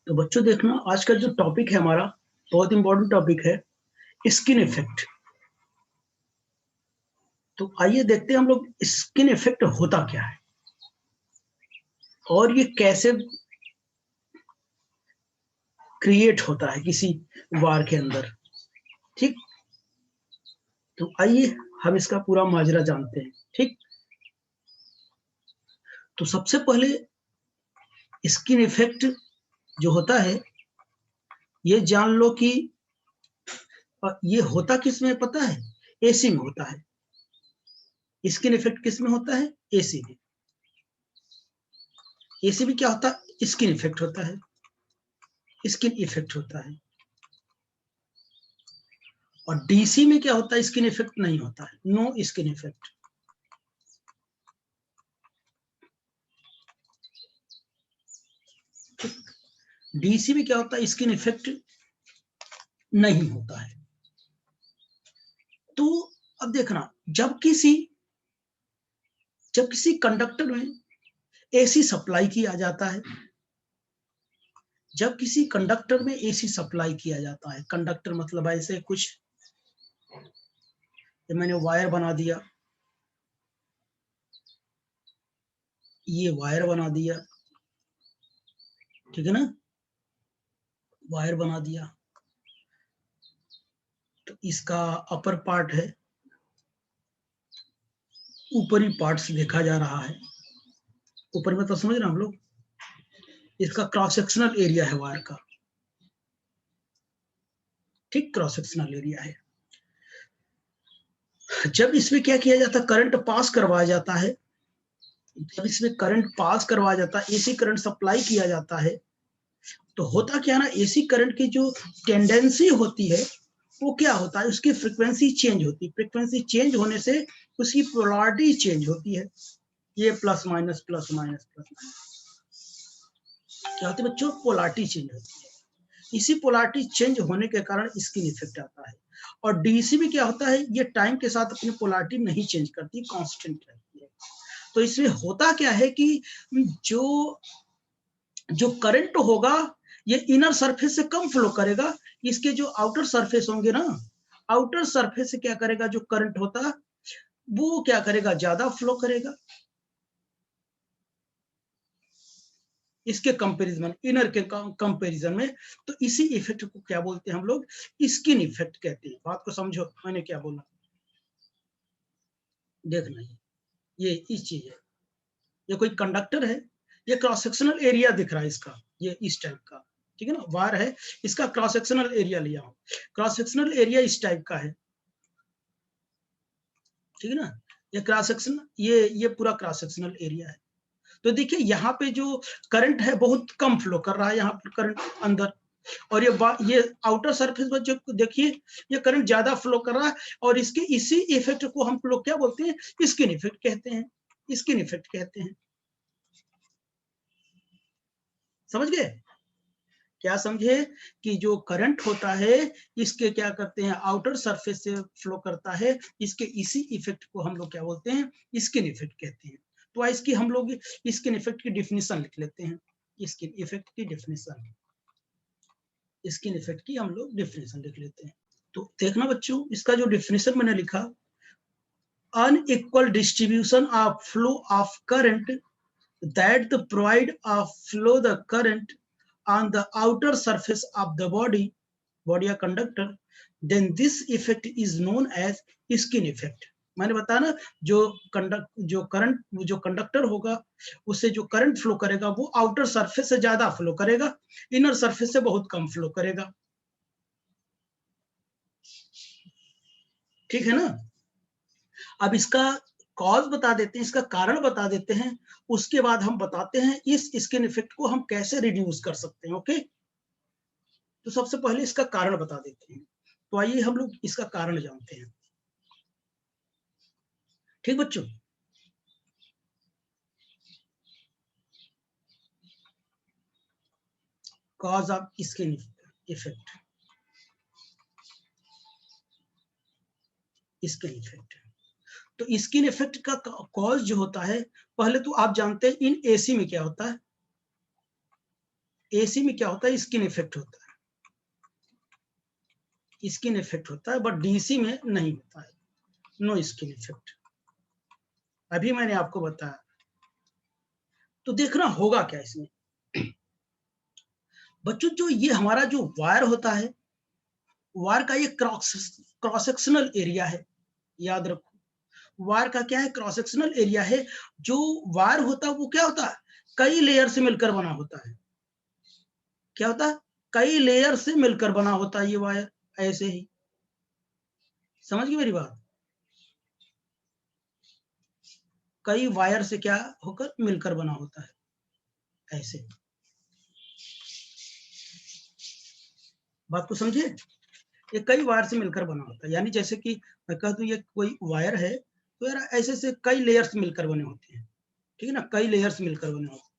तो बच्चों देखना, आज का जो टॉपिक है हमारा बहुत इंपॉर्टेंट टॉपिक है, स्किन इफेक्ट। तो आइए देखते हैं हम लोग स्किन इफेक्ट होता क्या है और ये कैसे क्रिएट होता है किसी वार के अंदर। ठीक, तो आइए हम इसका पूरा माजरा जानते हैं। ठीक, तो सबसे पहले स्किन इफेक्ट जो होता है ये जान लो कि ये होता किस में पता है? एसी में होता है। स्किन इफेक्ट किस में होता है? एसी में। एसी में क्या होता है? स्किन इफेक्ट होता है, स्किन इफेक्ट होता है। और डीसी में क्या होता है? स्किन इफेक्ट नहीं होता है, नो स्किन इफेक्ट। डीसी में क्या होता है? स्किन इफेक्ट नहीं होता है। तो अब देखना, जब किसी कंडक्टर में एसी सप्लाई किया जाता है, जब किसी कंडक्टर में एसी सप्लाई किया जाता है, कंडक्टर मतलब ऐसे कुछ, ये मैंने वायर बना दिया, ये वायर बना दिया, ठीक है ना, वायर बना दिया। तो इसका अपर पार्ट है, ऊपरी पार्ट से देखा जा रहा है, ऊपर में तो समझ रहे हम लोग। इसका क्रॉस सेक्शनल एरिया है वायर का, ठीक, क्रॉस सेक्शनल एरिया है। जब इसमें क्या किया जाता है? करंट पास करवाया जाता है। जब इसमें करंट पास करवाया जाता है, एसी करंट सप्लाई किया जाता है, तो होता क्या ना, एसी करंट की जो टेंडेंसी होती है वो क्या होता है? उसकी फ्रीक्वेंसी चेंज होती है। फ्रीक्वेंसी चेंज होने से उसकी पोलैरिटी चेंज होती है। ये plus minus plus minus plus minus क्या होती है बच्चों? पोलैरिटी चेंज होती है। इसी पोलैरिटी चेंज होने के कारण स्किन इफेक्ट आता है। और डीसी में क्या होता है? ये टाइम के साथ अपनी पोलैरिटी नहीं चेंज करती, कांस्टेंट रहती है। तो इसमें होता क्या है कि जो जो करंट होगा ये इनर सरफेस से कम फ्लो करेगा। इसके जो आउटर सरफेस होंगे ना, आउटर सरफेस से क्या करेगा? जो करंट होता वो क्या करेगा? ज्यादा फ्लो करेगा इसके कंपैरिजन, इनर के कंपैरिजन में। तो इसी इफेक्ट को क्या बोलते हैं हम लोग? स्किन इफेक्ट कहते हैं। बात को समझो मैंने क्या बोला, देखना। ये इस चीज है, ये कोई कंडक्टर है, ये क्रॉस सेक्शनल एरिया दिख रहा है इसका, ये इस टाइप का, ठीक है ना, वायर है, इसका क्रॉस सेक्शनल एरिया लिया हूं। क्रॉस सेक्शनल एरिया इस टाइप का है, ठीक है ना। ये क्रॉस सेक्शन, ये पूरा क्रॉस सेक्शनल एरिया है। तो देखिए यहाँ पे जो करंट है बहुत कम फ्लो कर रहा है, यहाँ पर करंट अंदर। और ये आउटर सरफेस पर जो देखिए ये करंट ज्यादा फ्लो कर रहा है। और इसके इसी इफेक्ट को हम लोग क्या बोलते हैं? स्किन इफेक्ट कहते हैं, स्किन इफेक्ट कहते हैं। समझ गए? क्या समझे? कि जो करंट होता है इसके क्या करते हैं? आउटर सरफेस से फ्लो करता है। इसके इसी इफेक्ट को हम लोग क्या बोलते हैं? स्किन इफेक्ट कहते हैं। तो इसकी हम लोग स्किन इफेक्ट की डिफिनेशन लिख लेते हैं। स्किन इफेक्ट की डिफिनेशन, स्किन इफेक्ट की हम लोग डिफिनेशन लिख लेते हैं। तो देखना बच्चों, इसका जो डिफिनेशन मैंने लिखा, unequal distribution of flow of current that the provide a flow the current on the outer surface of the body or conductor, then this effect is known as skin effect. मैंने बताया ना, जो conductor होगा उससे जो current flow करेगा वो outer surface से ज्यादा फ्लो करेगा, इनर सरफेस से बहुत कम फ्लो करेगा, ठीक है ना। अब इसका कॉज बता देते हैं, इसका कारण बता देते हैं, उसके बाद हम बताते हैं इस स्किन इफेक्ट को हम कैसे रिड्यूस कर सकते हैं। ओके, तो सबसे पहले इसका कारण बता देते हैं। तो आइए हम लोग इसका कारण जानते हैं, ठीक बच्चों। Cause of skin effect, skin effect. तो स्किन इफेक्ट का कॉज जो होता है, पहले तो आप जानते हैं इन एसी में क्या होता है? एसी में क्या होता है, स्किन इफेक्ट होता है, स्किन इफेक्ट होता है, बट डीसी में नहीं होता है, नो स्किन इफेक्ट। अभी मैंने आपको बताया। तो देखना होगा क्या इसमें बच्चों, जो ये हमारा जो वायर होता है, वायर का ये क्रॉस सेक्शनल एरिया है, याद रखो। वायर का क्या है, क्रॉस सेक्शनल एरिया है। जो वायर होता है वो क्या होता है, कई लेयर से मिलकर बना होता है। क्या होता है, कई लेयर से मिलकर बना होता है ये वायर, ऐसे ही। समझ गए मेरी बात? कई वायर से क्या होकर मिलकर बना होता है, ऐसे। बात को समझिए, ये कई वायर से मिलकर बना होता है, यानी जैसे कि मैं कह दूं ये कोई वायर है, तो यार ऐसे से कई लेयर्स मिलकर बने होते हैं, ठीक है ना, कई लेयर्स मिलकर बने होते हैं।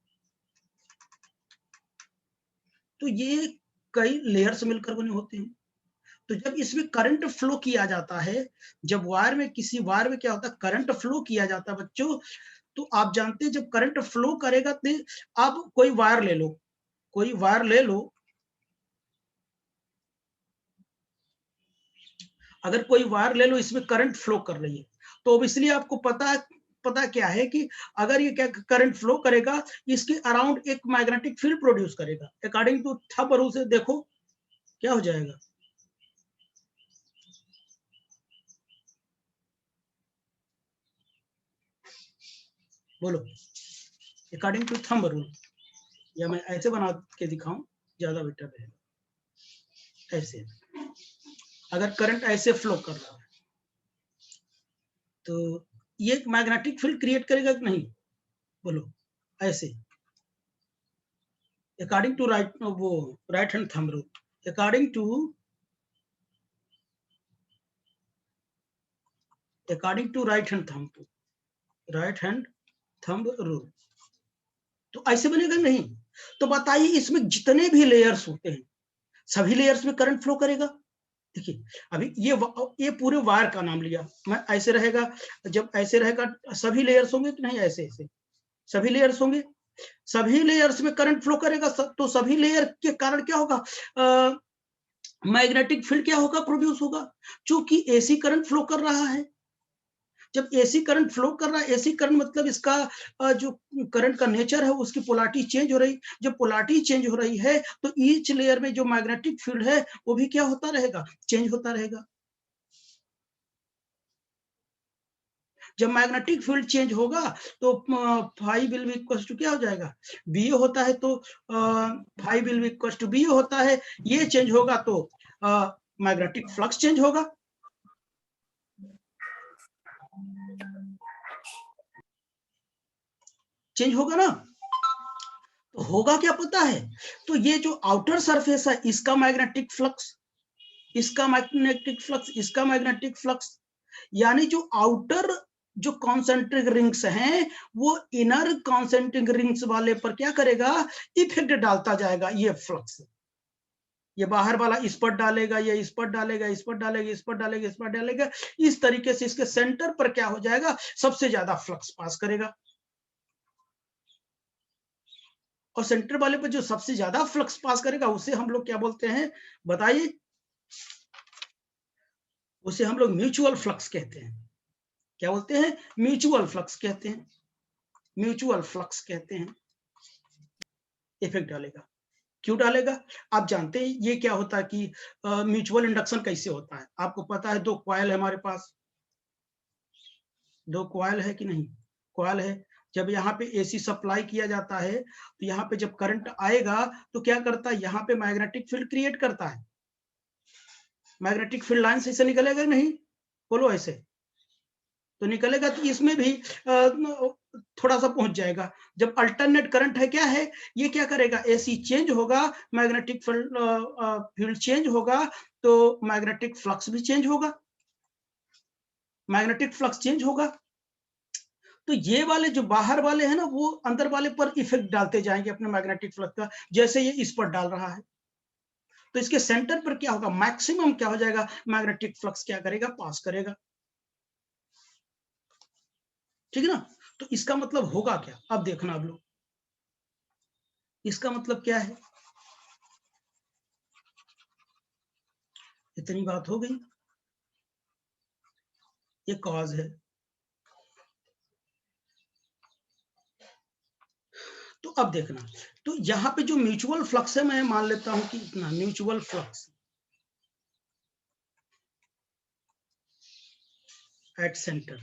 तो ये कई लेयर्स मिलकर बने होते हैं। तो जब इसमें करंट फ्लो किया जाता है, जब वायर में, किसी वायर में क्या होता है, करंट फ्लो किया जाता है बच्चों, तो आप जानते हैं जब करंट फ्लो करेगा तो आप कोई वायर ले लो, कोई वायर ले लो, अगर कोई वायर ले लो, इसमें करंट फ्लो कर रही है, तो अब इसलिए आपको पता क्या है कि अगर ये क्या करंट फ्लो करेगा, इसके अराउंड एक मैग्नेटिक फील्ड प्रोड्यूस करेगा। अकॉर्डिंग टू थंब रूल से देखो क्या हो जाएगा, बोलो, अकॉर्डिंग टू थंब रूल, या मैं ऐसे बना के दिखाऊं, ज्यादा बेटर रहेगा। ऐसे अगर करंट ऐसे फ्लो कर रहा है, तो ये एक मैग्नेटिक फील्ड क्रिएट करेगा कि नहीं, बोलो, ऐसे, अकॉर्डिंग टू राइट, वो right hand thumb rule, according to right hand thumb rule, तो ऐसे बनेगा नहीं। तो बताइए, इसमें जितने भी लेयर्स होते हैं, सभी लेयर्स में करंट फ्लो करेगा। देखिए, अभी ये पूरे वायर का नाम लिया मैं, ऐसे रहेगा, जब ऐसे रहेगा सभी लेयर्स होंगे कि नहीं, ऐसे ऐसे सभी लेयर्स होंगे, सभी लेयर्स में करंट फ्लो करेगा, तो सभी लेयर के कारण क्या होगा, मैग्नेटिक फील्ड क्या होगा, प्रोड्यूस होगा, क्योंकि एसी करंट फ्लो कर रहा है। जब एसी करंट फ्लो कर रहा है, एसी करंट मतलब इसका जो करंट का नेचर है, उसकी पोलैरिटी चेंज हो रही, जब पोलैरिटी चेंज हो रही है, तो ईच लेयर में जो मैग्नेटिक फील्ड है वो भी क्या होता रहेगा, चेंज होता रहेगा। जब मैग्नेटिक फील्ड चेंज होगा, तो phi will be equal to क्या हो जाएगा, बी होता है, तो phi will be equal to B होता है। ये चेंज होगा तो मैग्नेटिक फ्लक्स चेंज होगा, चेंज होगा ना। तो होगा क्या पता है, तो ये जो आउटर सरफेस है, इसका मैग्नेटिक फ्लक्स, इसका मैग्नेटिक फ्लक्स, इसका मैग्नेटिक फ्लक्स, यानी जो आउटर जो कॉन्सेंट्रिक रिंग्स हैं, वो इनर कॉन्सेंट्रिक रिंग्स वाले पर क्या करेगा, इफेक्ट डालता जाएगा ये फ्लक्स। ये बाहर वाला इस पर डालेगा, ये इस पर डालेगा, इस पर डालेगा, इस पर डालेगा, इस पर डालेगा, इस तरीके से इसके सेंटर पर क्या हो जाएगा, सबसे ज्यादा फ्लक्स पास करेगा। और सेंटर वाले पर जो सबसे ज्यादा फ्लक्स पास करेगा, उसे हम लोग क्या बोलते हैं, बताइए, उसे हम लोग म्यूचुअल फ्लक्स कहते हैं। क्या बोलते हैं, म्यूचुअल फ्लक्स कहते हैं, म्यूचुअल फ्लक्स कहते हैं। इफेक्ट डालेगा, क्यों डालेगा, आप जानते हैं ये क्या होता है कि म्यूचुअल इंडक्शन कैसे होता है, आपको पता है, दो कॉइल है हमारे पास, दो कॉइल है कि नहीं, कॉइल है। जब यहाँ पे एसी सप्लाई किया जाता है, तो यहाँ पे जब करंट आएगा, तो क्या करता है, यहाँ पे मैग्नेटिक फील्ड क्रिएट करता है, मैग्नेटिक फील्ड लाइन से निकलेगा नहीं, बोलो ऐसे, तो निकलेगा, तो इसमें भी थोड़ा सा पहुंच जाएगा। जब अल्टरनेट करंट है, क्या है, ये क्या करेगा, एसी चेंज होगा, मैग्नेटिक फील्ड चेंज होगा, तो मैग्नेटिक फ्लक्स भी चेंज होगा, मैग्नेटिक फ्लक्स चेंज होगा। तो ये वाले जो बाहर वाले हैं ना, वो अंदर वाले पर इफेक्ट डालते जाएंगे अपने मैग्नेटिक फ्लक्स का, जैसे ये इस पर डाल रहा है, तो इसके सेंटर पर क्या होगा, मैक्सिमम क्या हो जाएगा, मैग्नेटिक फ्लक्स क्या करेगा, पास करेगा, ठीक है ना। तो इसका मतलब होगा क्या, अब देखना आप लोग, इसका मतलब क्या है, इतनी बात हो गई, ये कॉज है। तो अब देखना, तो यहाँ पे जो म्यूचुअल फ्लक्स है, मैं मान लेता हूं कि इतना mutual flux at centre,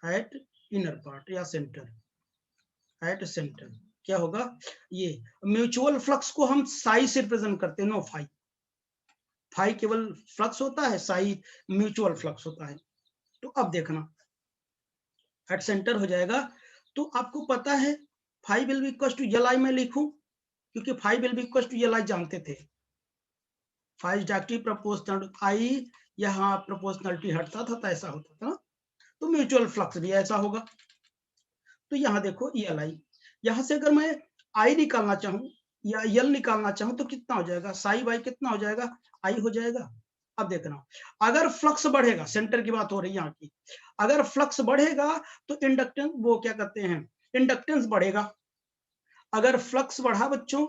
eight inner part या सेंटर, एट सेंटर क्या होगा, ये म्यूचुअल फ्लक्स को हम साई से रिप्रेजेंट करते हैं, नो फाई। फाई केवल फ्लक्स होता है, साई म्यूचुअल फ्लक्स होता है। तो अब देखना, एट सेंटर हो जाएगा, तो आपको पता है phi will be equal to L I में लिखूं, क्योंकि phi will be equal to L I जानते थे, फाई डायरेक्टली प्रोपोर्शनल आई, यहाँ प्रोपोर्शनलिटी हटता था तो ऐसा होता था, तो म्यूचुअल फ्लक्स भी ऐसा होगा। तो यहाँ देखो एल आई, यहाँ से अगर मैं आई निकालना चाहूँ या यल निकालना चाहूँ तो कितना हो जाएगा, साई बाई कितना हो जाएगा, आई हो जाएगा। अब देखना, अगर फ्लक्स बढ़ेगा, सेंटर की बात हो रही है यहाँ की, अगर फ्लक्स बढ़ेगा तो इंडक्टेंस, वो क्या कहते हैं, इंडक्टेंस बढ़ेगा। अगर फ्लक्स बढ़ा बच्चों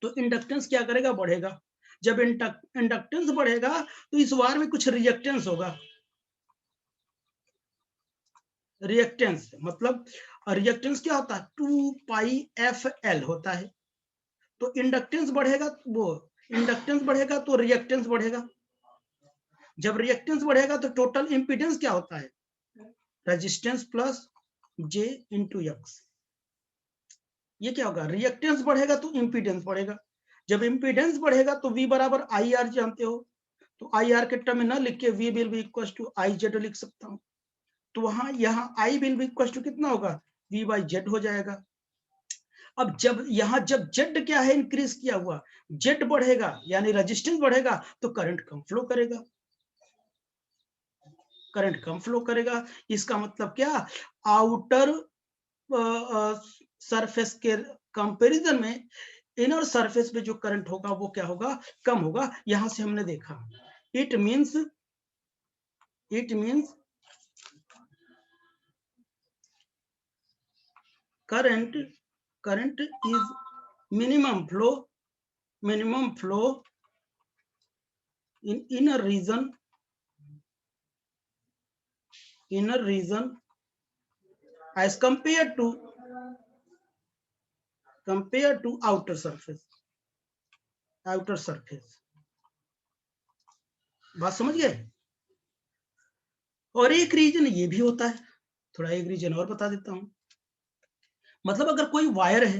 तो इंडक्टेंस क्या करेगा, बढ़ेगा। जब इंडक्टेंस बढ़ेगा तो इस वार में कुछ रिएक्टेंस होगा। रिएक्टेंस मतलब, रिएक्टेंस क्या होता है, 2πfl होता है। तो इंडक्टेंस बढ़ेगा, वो इंडक्टेंस बढ़ेगा तो रिएक्टेंस बढ़ेगा। जब रिएक्टेंस बढ़ेगा तो टोटल इंपीडेंस क्या होता है, resistance plus J into x. ये क्या होगा, रिएक्टेंस बढ़ेगा तो इंपीडेंस बढ़ेगा। जब इंपीडेंस बढ़ेगा तो V बराबर आई आर जानते हो, तो आई आर के टर्म में ना लिख के V will be equal to I Z लिख सकता हूँ। तो वहां यहाँ I will be equal to कितना होगा, V बाई जेड हो जाएगा। अब जब यहाँ जब जेड क्या है, इंक्रीज किया हुआ, जेड बढ़ेगा यानी रेजिस्टेंस बढ़ेगा तो करंट कम फ्लो करेगा, करंट कम फ्लो करेगा। इसका मतलब क्या, आउटर सरफेस के कंपैरिजन में इनर सरफेस पे जो करंट होगा वो क्या होगा, कम होगा। यहां से हमने देखा, it means current is minimum flow in inner region as compared to outer surface। बात समझ गए। और एक रीजन ये भी होता है, थोड़ा एक रीजन और बता देता हूं। मतलब अगर कोई वायर है,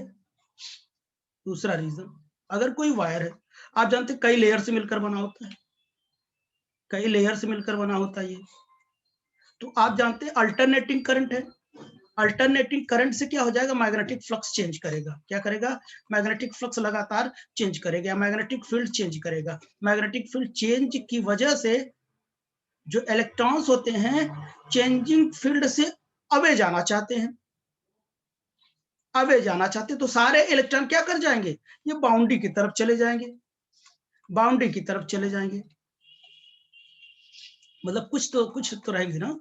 दूसरा रीजन, अगर कोई वायर है, आप जानते हैं कई लेयर से मिलकर बना होता है, कई लेयर से मिलकर बना होता है ये। तो आप जानते हैं अल्टरनेटिंग करंट है, अल्टरनेटिंग करंट से क्या हो जाएगा, मैग्नेटिक फ्लक्स चेंज करेगा। क्या करेगा, मैग्नेटिक फ्लक्स लगातार चेंज करेगा, मैग्नेटिक फील्ड चेंज करेगा। मैग्नेटिक फील्ड चेंज की वजह से जो इलेक्ट्रॉन्स होते हैं चेंजिंग फील्ड से अवे जाना चाहते हैं, तो सारे इलेक्ट्रॉन क्या कर जाएंगे, ये बाउंड्री की तरफ चले जाएंगे, मतलब कुछ तो रहेंगे ना,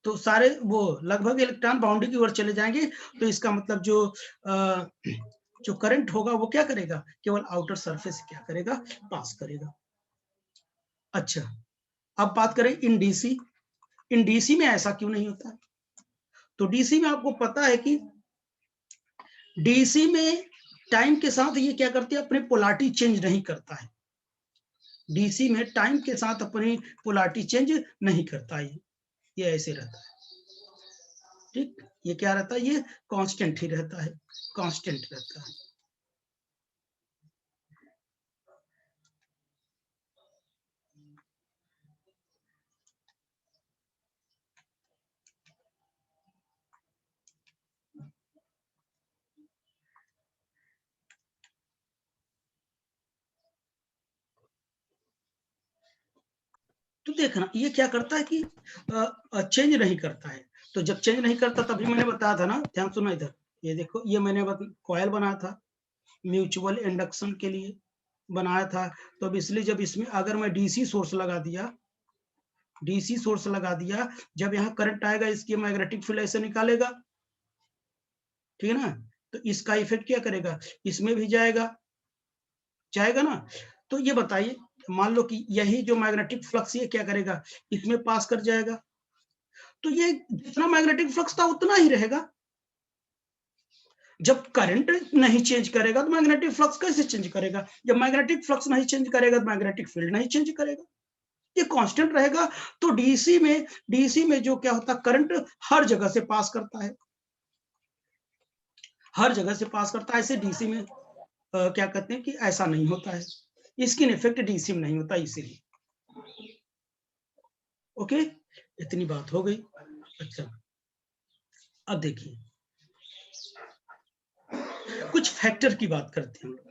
तो सारे वो लगभग इलेक्ट्रॉन बाउंड्री की ओर चले जाएंगे। तो इसका मतलब जो करंट होगा वो क्या करेगा, केवल आउटर सरफेस से क्या करेगा, पास करेगा। अच्छा, अब बात करें इन डीसी में ऐसा क्यों नहीं होता। तो डीसी में आपको पता है कि डीसी में टाइम के साथ ये क्या करती है, अपनी पोलैरिटी चेंज नहीं करता है। डीसी में टाइम के साथ अपनी पोलैरिटी चेंज नहीं करता है, ये ऐसे रहता है। ठीक, ये क्या रहता है, ये कांस्टेंट ही रहता है, कांस्टेंट रहता है। तो देखना ये क्या करता है कि चेंज नहीं करता है। तो जब चेंज नहीं करता, तभी मैंने बताया था ना, ध्यान सुनो इधर, ये देखो, ये मैंने कॉयल बनाया था म्यूचुअल इंडक्शन के लिए बनाया था। तो अब इसलिए जब इसमें अगर मैं डीसी सोर्स लगा दिया, जब यहाँ करंट आएगा इसकी मैग्नेटिक फील्ड ऐसे निकालेगा, ठीक है ना। तो इसका इफेक्ट क्या करेगा, इसमें भी जाएगा ना। तो ये बताइए, मान लो कि यही जो मैग्नेटिक फ्लक्स ये क्या करेगा, इसमें पास कर जाएगा, तो ये जितना मैग्नेटिक फ्लक्स था उतना ही रहेगा। जब करंट नहीं चेंज करेगा तो मैग्नेटिक फ्लक्स कैसे चेंज करेगा? जब मैग्नेटिक फ्लक्स नहीं चेंज करेगा तो मैग्नेटिक फील्ड नहीं चेंज करेगा, ये कांस्टेंट रहेगा। तो डीसी में जो क्या होता है, करंट हर जगह से पास करता है, हर जगह से पास करता है। ऐसे डीसी में क्या कहते हैं कि ऐसा नहीं होता है, इसकी इफेक्ट डीसी में नहीं होता, इसीलिए। ओके, इतनी बात हो गई। अच्छा, अब देखिए कुछ फैक्टर की बात करते हैं हम लोग।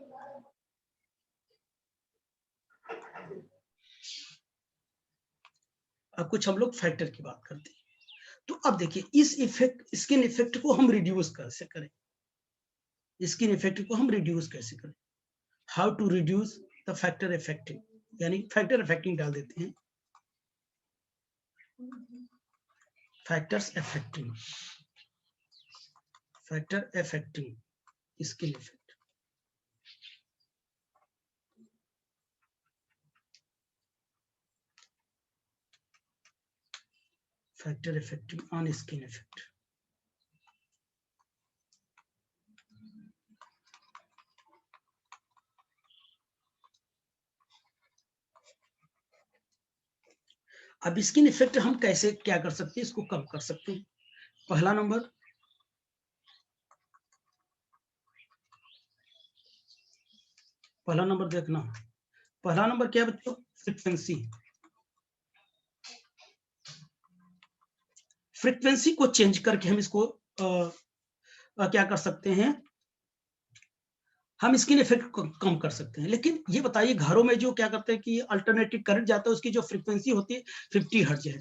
अब कुछ हम लोग फैक्टर की बात करते हैं। तो अब देखिए इस इफेक्ट, स्किन इफेक्ट को हम रिड्यूस कैसे करें, स्किन इफेक्ट को हम रिड्यूस कैसे करें? How to reduce the factor affecting, यानी फैक्टर इफेक्टिंग डाल देते हैं, factors affecting, factor affecting skin effect. Factor affecting on skin effect. अब स्किन इफेक्ट हम कैसे क्या कर सकते हैं, इसको कम कर सकते हैं। पहला नंबर, देखना, पहला नंबर क्या है बच्चों? फ्रीक्वेंसी। फ्रीक्वेंसी को चेंज करके हम इसको क्या कर सकते हैं, हम स्किन इफेक्ट को कम कर सकते हैं। लेकिन ये बताइए घरों में जो क्या करते हैं कि अल्टरनेटिव करंट जाता है, उसकी जो फ्रीक्वेंसी होती है 50 हर्ट्ज है,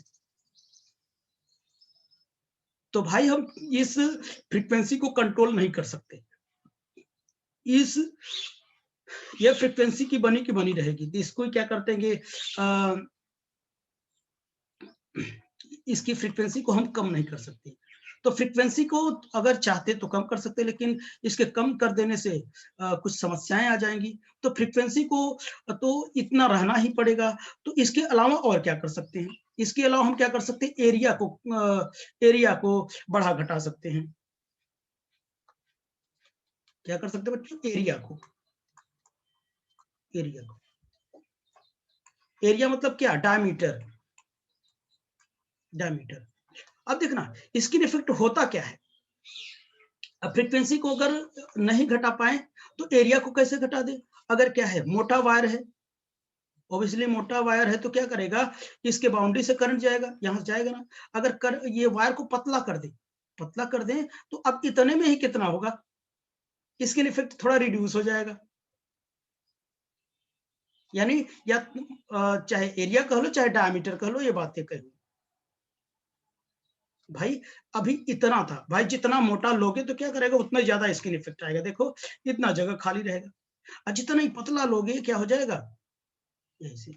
तो भाई हम इस फ्रीक्वेंसी को कंट्रोल नहीं कर सकते, इस ये फ्रीक्वेंसी की बनी रहेगी। तो इसको क्या करते हैं कि इसकी फ्रीक्वेंसी को हम कम नहीं कर सकते। तो फ्रीक्वेंसी को अगर चाहते तो कम कर सकते, लेकिन इसके कम कर देने से कुछ समस्याएं आ जाएंगी। तो फ्रीक्वेंसी को तो इतना रहना ही पड़ेगा। तो इसके अलावा और क्या कर सकते हैं? इसके अलावा हम क्या कर सकते हैं, एरिया को बढ़ा घटा सकते हैं। क्या कर सकते हैं बच्चों? एरिया मतलब क्या? डायमीटर। अब देखना स्किन इफेक्ट होता क्या है। अब फ्रीक्वेंसी को अगर नहीं घटा पाए तो एरिया को कैसे घटा दे? अगर क्या है, मोटा वायर है, ऑब्वियसली मोटा वायर है, तो क्या करेगा, इसके बाउंड्री से करंट जाएगा, यहां से जाएगा ना। अगर ये वायर को पतला कर दे तो अब इतने में ही कितना होगा, स्किन इफेक्ट थोड़ा रिड्यूस हो जाएगा। यानी या चाहे एरिया कह लो चाहे डायमीटर कह लो, ये बातें कह लो भाई। अभी इतना था भाई, जितना मोटा लोगे तो क्या करेगा, उतना ज्यादा स्किन इफेक्ट आएगा। देखो इतना जगह खाली रहेगा, और जितना ही पतला लोगे क्या हो जाएगा, ऐसे।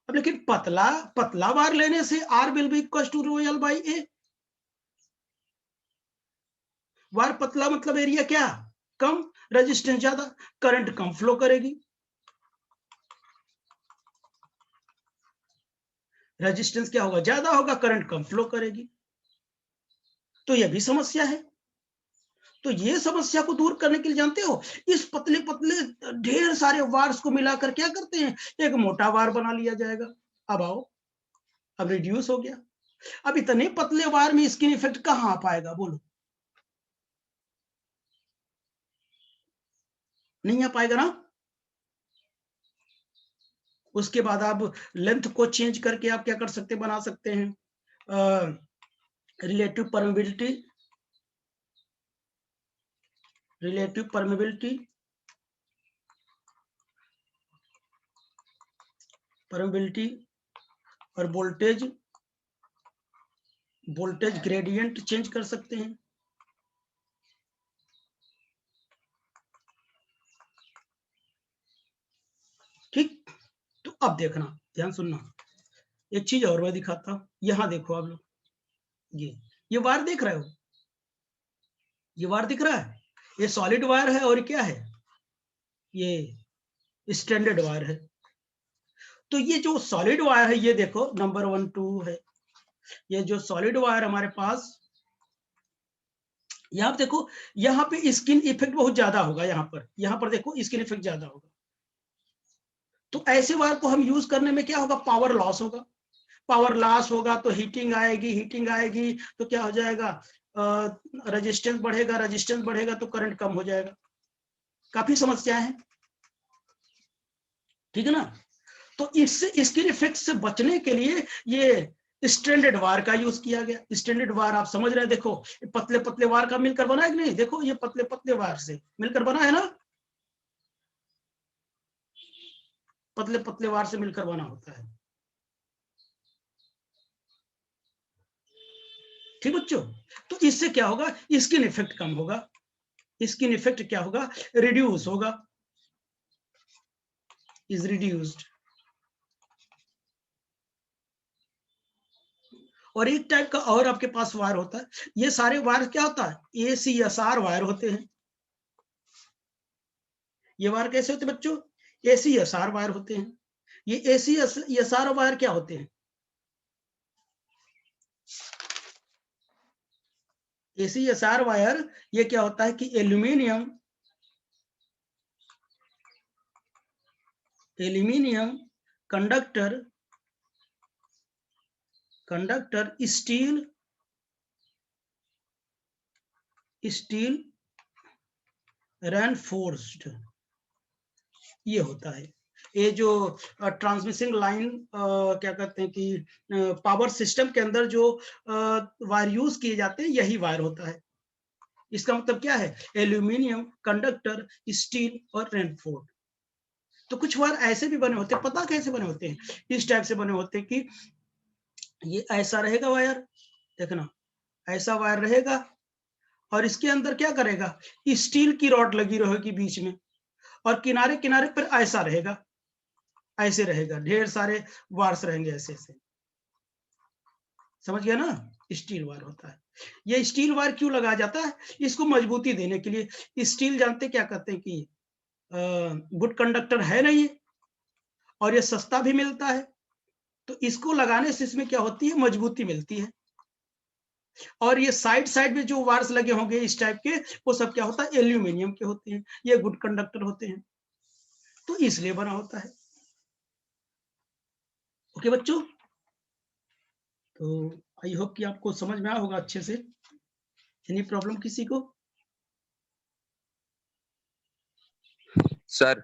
अब लेकिन पतला वायर लेने से R will be equal to rho L by A. Wire पतला मतलब एरिया क्या कम, रेजिस्टेंस ज्यादा, करंट कम फ्लो करेगी। रेजिस्टेंस क्या होगा, ज्यादा होगा, करंट कम फ्लो करेगी। तो यह भी समस्या है। तो ये समस्या को दूर करने के लिए जानते हो, इस पतले पतले ढेर सारे वार्स को मिलाकर क्या करते हैं, एक मोटा वार बना लिया जाएगा। अब आओ, अब रिड्यूस हो गया। अब इतने पतले वार में स्किन इफेक्ट कहां आ पाएगा, बोलो? नहीं आ पाएगा ना। उसके बाद आप लेंथ को चेंज करके आप क्या कर सकते, बना सकते हैं relative permeability, relative permeability, permeability और वोल्टेज ग्रेडियंट चेंज कर सकते हैं। ठीक, तो अब देखना, ध्यान सुनना, एक चीज और मैं दिखाता हूं। यहां देखो आप लोग, ये वायर देख रहे हो, ये वायर दिख रहा है, ये सॉलिड वायर है और क्या है, ये स्टैंडर्ड वायर है। तो ये जो सॉलिड वायर है, ये देखो नंबर 1 2 है। ये जो सॉलिड वायर हमारे पास, यहाँ पे देखो, यहाँ पे स्किन इफेक्ट बहुत ज्यादा होगा। यहाँ पर देखो स्किन इफेक्ट ज्यादा होगा। तो ऐसे वायर को हम यूज करने में क्या होगा, पावर लॉस होगा। पावर लॉस होगा तो हीटिंग आएगी तो क्या हो जाएगा, रेजिस्टेंस बढ़ेगा तो करंट कम हो जाएगा। काफी समस्या है, ठीक है ना। तो इससे, स्किन इफेक्ट से बचने के लिए ये स्टैंडर्ड वायर का यूज किया गया। स्टैंडर्ड वायर आप समझ रहे हैं, देखो पतले पतले वायर का मिलकर बना है कि नहीं, देखो ये पतले पतले वायर से मिलकर बना है ना, पतले पतले वायर से मिलकर बना होता है। ठीक बच्चों, तो इससे क्या होगा, स्किन इफेक्ट कम होगा। स्किन इफेक्ट क्या होगा, रिड्यूस होगा, इज रिड्यूस्ड। और एक टाइप का और आपके पास वायर होता है, ये सारे वायर क्या होता है, ACSR वायर होते हैं। ये वायर कैसे होते हैं बच्चों, ACSR वायर होते हैं। ये ACSR वायर क्या होते हैं, ACSR वायर ये क्या होता है कि एल्यूमिनियम कंडक्टर स्टील रेनफोर्स्ड, ये होता है। ये जो ट्रांसमिशन लाइन क्या कहते हैं कि पावर सिस्टम के अंदर जो वायर यूज किए जाते हैं, यही वायर होता है। इसका मतलब क्या है, एल्यूमिनियम कंडक्टर स्टील और रेनफोर्ड। तो कुछ वायर ऐसे भी बने होते हैं, पता कैसे बने होते हैं, इस टाइप से बने होते हैं कि ये ऐसा रहेगा वायर, देखना ऐसा वायर रहेगा, और इसके अंदर क्या करेगा, स्टील की रॉड लगी रहेगी बीच में, और किनारे किनारे पर ऐसा रहेगा, ऐसे रहेगा, ढेर सारे वायर्स रहेंगे ऐसे ऐसे। समझ गया ना, स्टील वायर होता है। ये स्टील वायर क्यों लगाया जाता है, इसको मजबूती देने के लिए। स्टील जानते क्या कहते हैं कि गुड कंडक्टर है नहीं, और ये सस्ता भी मिलता है, तो इसको लगाने से इसमें क्या होती है, मजबूती मिलती है। और ये साइड साइड में जो वायर्स लगे होंगे इस टाइप के, वो सब क्या होता है, एल्यूमिनियम के होते हैं, ये गुड कंडक्टर होते हैं, तो इसलिए बना होता है। ओके बच्चों, तो आई होप कि आपको समझ में आया होगा अच्छे से। एनी प्रॉब्लम किसी को? सर